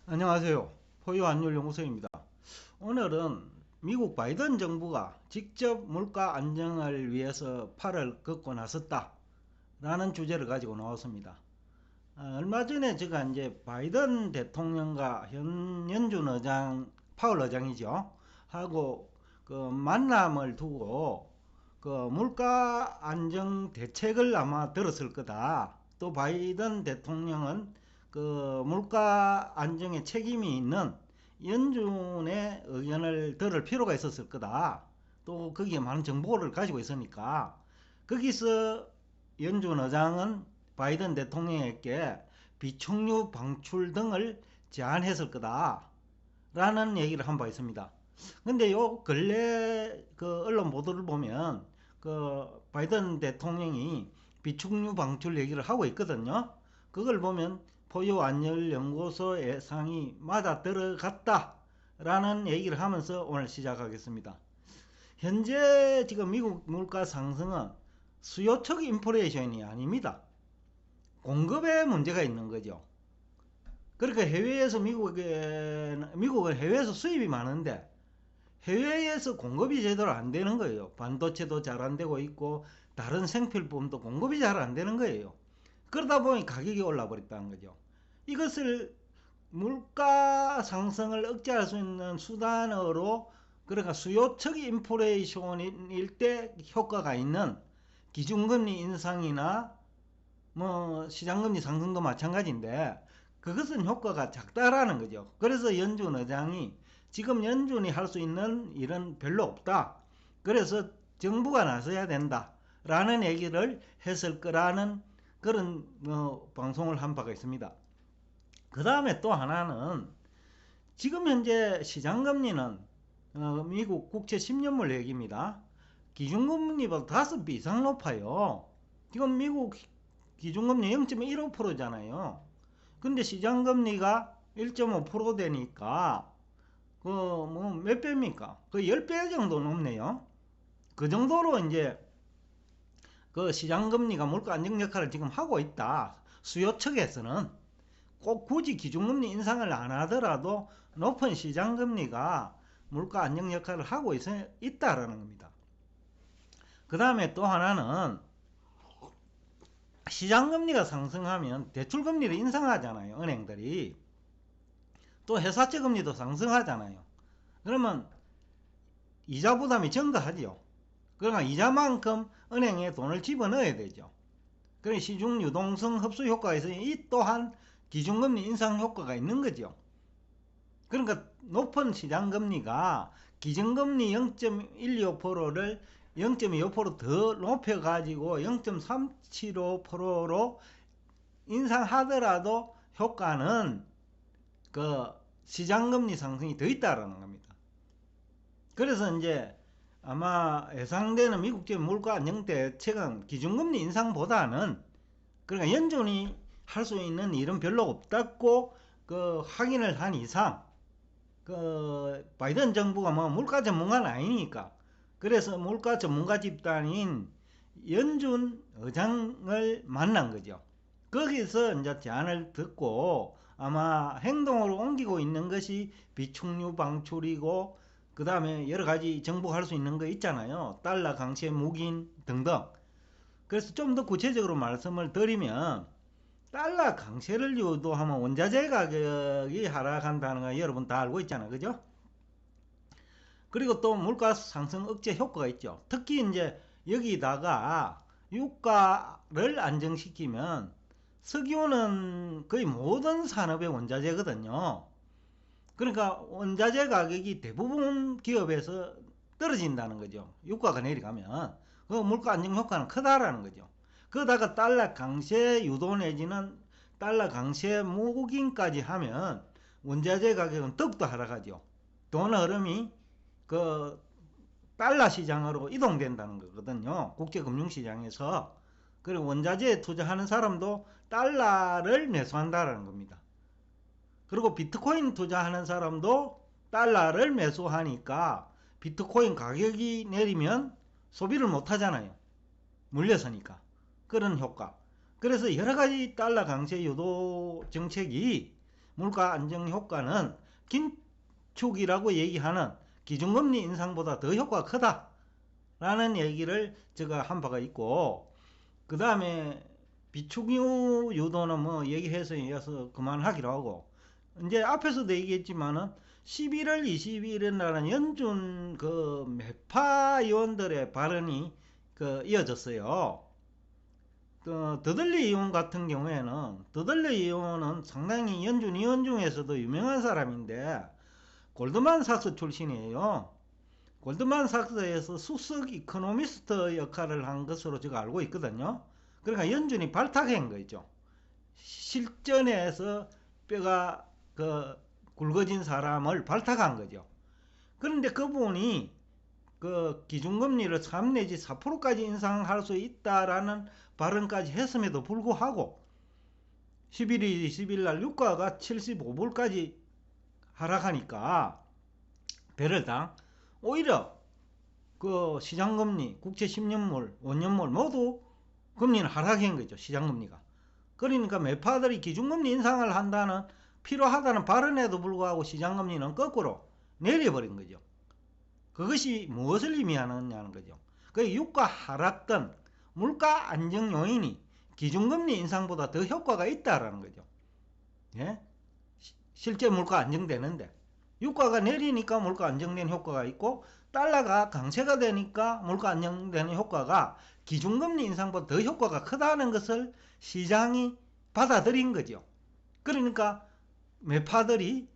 안녕하세요. 포유환율연구소입니다. 오늘은 미국 바이든 정부가 직접 물가 안정을 위해서 팔을 걷고 나섰다 라는 주제를 가지고 나왔습니다. 얼마 전에 제가 이제 바이든 대통령과 현 연준 의장, 파월 의장이죠, 하고 그 만남을 두고 그 물가 안정 대책을 아마 들었을 거다. 또 바이든 대통령은 그 물가 안정에 책임이 있는 연준의 의견을 들을 필요가 있었을 거다. 또 거기에 많은 정보를 가지고 있으니까 거기서 연준 의장은 바이든 대통령에게 비축류 방출 등을 제안했을 거다 라는 얘기를 한 바 있습니다. 근데 요 근래 그 언론 보도를 보면 그 바이든 대통령이 비축류 방출 얘기를 하고 있거든요. 그걸 보면 포유안전연구소 예상이 맞아 들어갔다 라는 얘기를 하면서 오늘 시작하겠습니다. 현재 지금 미국 물가 상승은 수요적 인플레이션이 아닙니다. 공급에 문제가 있는 거죠. 그러니까 해외에서 미국은 해외에서 수입이 많은데 해외에서 공급이 제대로 안 되는 거예요. 반도체도 잘 안 되고 있고 다른 생필품도 공급이 잘 안 되는 거예요. 그러다 보니 가격이 올라 버렸다는 거죠. 이것을 물가 상승을 억제할 수 있는 수단으로, 그러니까 수요적 인플레이션일 때 효과가 있는 기준금리 인상이나 뭐 시장금리 상승도 마찬가지인데 그것은 효과가 작다라는 거죠. 그래서 연준 의장이 지금 연준이 할 수 있는 일은 별로 없다. 그래서 정부가 나서야 된다 라는 얘기를 했을 거라는 그런 방송을 한 바가 있습니다. 그 다음에 또 하나는 지금 현재 시장금리는 미국 국채 10년물 얘기입니다. 기준금리보다 5배 이상 높아요. 지금 미국 기준금리 0.15%잖아요. 근데 시장금리가 1.5% 되니까 그 뭐 몇 배입니까? 그 10배 정도 높네요. 그 정도로 이제 그 시장금리가 물가 안정 역할을 지금 하고 있다. 수요 측에서는 꼭 굳이 기준금리 인상을 안 하더라도 높은 시장금리가 물가 안정 역할을 하고 있다라는 겁니다. 그 다음에 또 하나는 시장금리가 상승하면 대출금리를 인상하잖아요. 은행들이. 또 회사채 금리도 상승하잖아요. 그러면 이자 부담이 증가하죠. 그러니까 이자만큼 은행에 돈을 집어넣어야 되죠. 그러니 시중 유동성 흡수 효과가 있으니 이 또한 기준금리 인상 효과가 있는 거죠. 그러니까 높은 시장금리가 기준금리 0.125%를 0.25%더 높여가지고 0.375%로 인상하더라도 효과는 그 시장금리 상승이 더 있다라는 겁니다. 그래서 이제 아마 예상되는 미국적 물가 안정 대책은 기준금리 인상보다는, 그러니까 연준이 할 수 있는 일은 별로 없다고 그 확인을 한 이상 그 바이든 정부가 뭐 물가 전문가는 아니니까, 그래서 물가 전문가 집단인 연준 의장을 만난 거죠. 거기서 이제 제안을 듣고 아마 행동으로 옮기고 있는 것이 비축류 방출이고, 그 다음에 여러 가지 정부가 할 수 있는 거 있잖아요. 달러 강세 묵인 등등. 그래서 좀 더 구체적으로 말씀을 드리면, 달러 강세를 유도하면 원자재 가격이 하락한다는 거 여러분 다 알고 있잖아요. 그죠? 그리고 또 물가 상승 억제 효과가 있죠. 특히 이제 여기다가 유가를 안정시키면 석유는 거의 모든 산업의 원자재거든요. 그러니까 원자재 가격이 대부분 기업에서 떨어진다는 거죠. 유가가 내려가면. 그 물가 안정 효과는 크다라는 거죠. 그러다가 달러 강세 유도 내지는 달러 강세 묵인까지 하면 원자재 가격은 더욱더 하락하죠. 돈 흐름이 그 달러 시장으로 이동된다는 거거든요. 국제금융시장에서. 그리고 원자재에 투자하는 사람도 달러를 매수한다는 겁니다. 그리고 비트코인 투자하는 사람도 달러를 매수하니까 비트코인 가격이 내리면 소비를 못 하잖아요. 물려서니까. 그런 효과. 그래서 여러 가지 달러 강세 유도 정책이 물가 안정 효과는 긴축이라고 얘기하는 기준금리 인상보다 더 효과가 크다 라는 얘기를 제가 한 바가 있고, 그 다음에 비축유 유도는 뭐 얘기해서 이어서 그만하기로 하고, 이제 앞에서도 얘기했지만은 11월 22일 날은 연준 그 매파 의원들의 발언이 이어졌어요. 더들리 의원 같은 경우에는, 더들리 의원은 상당히 연준 의원 중에서도 유명한 사람인데 골드만삭스 출신이에요. 골드만삭스에서 수석 이코노미스트 역할을 한 것으로 제가 알고 있거든요. 그러니까 연준이 발탁한 거죠. 실전에서 뼈가 굵어진 사람을 발탁한 거죠. 그런데 그분이 기준금리를 3 내지 4%까지 인상할 수 있다라는 발언까지 했음에도 불구하고 11일 20일 날 유가가 75불까지 하락하니까 배럴당 오히려 시장금리, 국채 10년물, 5년물 모두 금리는 하락한 거죠. 시장금리가. 그러니까 매파들이 기준금리 인상을 한다는 필요하다는 발언에도 불구하고 시장금리는 거꾸로 내려버린 거죠. 그것이 무엇을 의미하느냐는 거죠. 그 유가 하락권, 물가 안정 요인이 기준금리 인상보다 더 효과가 있다라는 거죠. 예? 실제 물가 안정되는데 유가가 내리니까 물가 안정되는 효과가 있고, 달러가 강세가 되니까 물가 안정되는 효과가 기준금리 인상보다 더 효과가 크다는 것을 시장이 받아들인 거죠. 그러니까 매파들이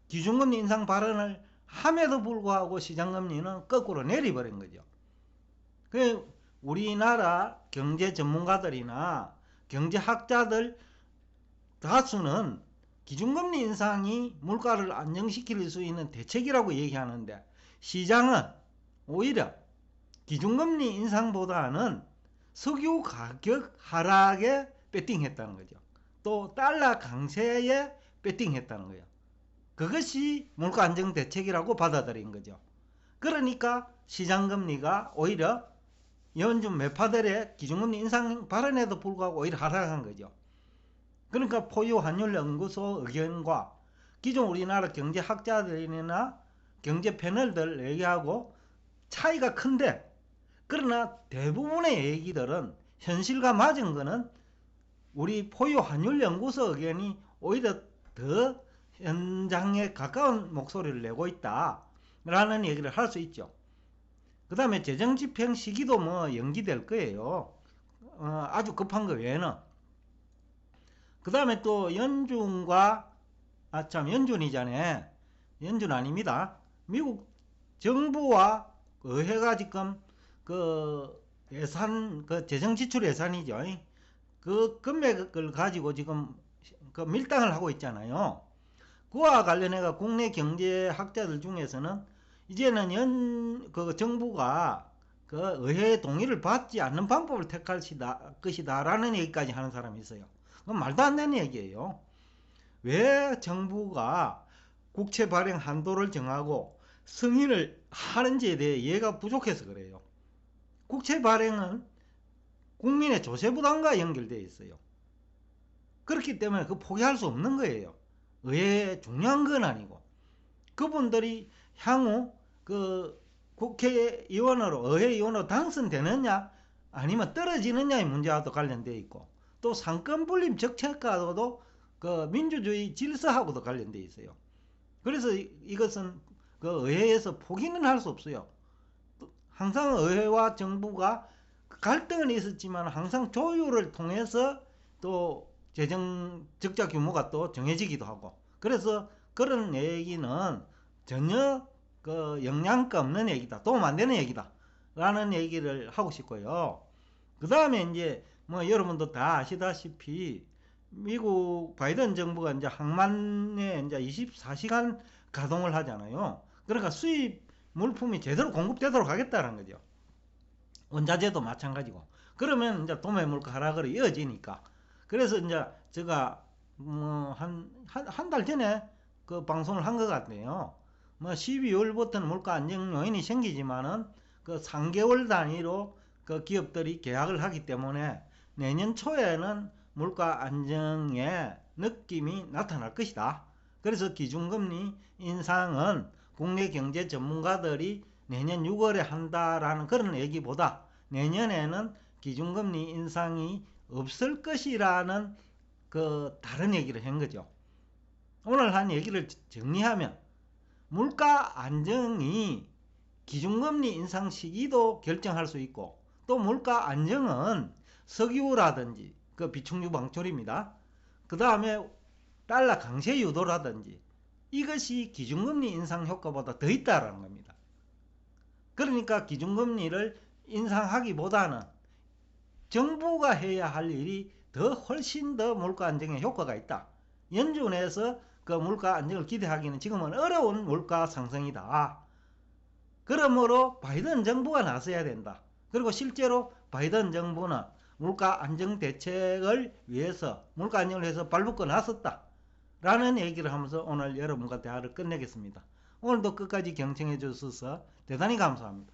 기준금리 인상 발언을 함에도 불구하고 시장금리는 거꾸로 내려버린 거죠. 우리나라 경제 전문가들이나 경제학자들 다수는 기준금리 인상이 물가를 안정시킬 수 있는 대책이라고 얘기하는데, 시장은 오히려 기준금리 인상보다는 석유 가격 하락에 배팅했다는 거죠. 또 달러 강세에 배팅했다는 거예요. 그것이 물가 안정 대책이라고 받아들인 거죠. 그러니까 시장금리가 오히려 연준 매파들의 기준금리 인상 발언에도 불구하고 오히려 하락한 거죠. 그러니까 포유 환율 연구소 의견과 기존 우리나라 경제학자들이나 경제 패널들 얘기하고 차이가 큰데, 그러나 대부분의 얘기들은 현실과 맞은 거는 우리 포유 환율 연구소 의견이 오히려 더 현장에 가까운 목소리를 내고 있다 라는 얘기를 할 수 있죠. 그 다음에 재정 집행 시기도 뭐 연기될 거예요. 아주 급한 거 외에는. 그 다음에 또 연준과 연준이잖아요. 연준 아닙니다. 미국 정부와 의회가 지금 예산, 재정 지출 예산이죠. 그 금액을 가지고 지금 밀당을 하고 있잖아요. 그와 관련해서 국내 경제학자들 중에서는 이제는 정부가 의회의 동의를 받지 않는 방법을 택할 것이다 라는 얘기까지 하는 사람이 있어요. 그건 말도 안 되는 얘기예요. 왜 정부가 국채 발행 한도를 정하고 승인을 하는지에 대해 이해가 부족해서 그래요. 국채 발행은 국민의 조세 부담과 연결되어 있어요. 그렇기 때문에 포기할 수 없는 거예요. 의회에 중요한 건 아니고, 그분들이 향후 국회의원으로, 의회의원으로 당선되느냐 아니면 떨어지느냐의 문제와도 관련되어 있고, 또 상권분립 정책과도 민주주의 질서하고도 관련되어 있어요. 그래서 이것은 의회에서 포기는 할 수 없어요. 항상 의회와 정부가 갈등은 있었지만 항상 조율을 통해서 또 재정 적자 규모가 또 정해지기도 하고, 그래서 그런 얘기는 전혀 영양가 없는 얘기다, 도움 안 되는 얘기다 라는 얘기를 하고 싶고요. 그 다음에 이제 여러분도 다 아시다시피 미국 바이든 정부가 이제 항만에 이제 24시간 가동을 하잖아요. 그러니까 수입 물품이 제대로 공급되도록 하겠다는 거죠. 원자재도 마찬가지고. 그러면 이제 도매 물가 하락으로 이어지니까. 그래서 이제 제가 한 달 전에 방송을 한 것 같네요. 12월부터는 물가 안정 요인이 생기지만은 3개월 단위로 기업들이 계약을 하기 때문에 내년 초에는 물가 안정에 느낌이 나타날 것이다. 그래서 기준금리 인상은 국내 경제 전문가들이 내년 6월에 한다라는 그런 얘기보다 내년에는 기준금리 인상이 없을 것이라는 다른 얘기를 한 거죠. 오늘 한 얘기를 정리하면 물가 안정이 기준금리 인상 시기도 결정할 수 있고, 또 물가 안정은 석유라든지 비축유 방출입니다. 그 다음에 달러 강세 유도라든지 이것이 기준금리 인상 효과보다 더 있다라는 겁니다. 그러니까 기준금리를 인상하기보다는 정부가 해야 할 일이 훨씬 더 물가 안정에 효과가 있다. 연준에서 물가 안정을 기대하기는 지금은 어려운 물가 상승이다. 그러므로 바이든 정부가 나서야 된다. 그리고 실제로 바이든 정부는 물가 안정 대책을 위해서, 물가 안정을 위해서 발벗고 나섰다 라는 얘기를 하면서 오늘 여러분과 대화를 끝내겠습니다. 오늘도 끝까지 경청해 주셔서 대단히 감사합니다.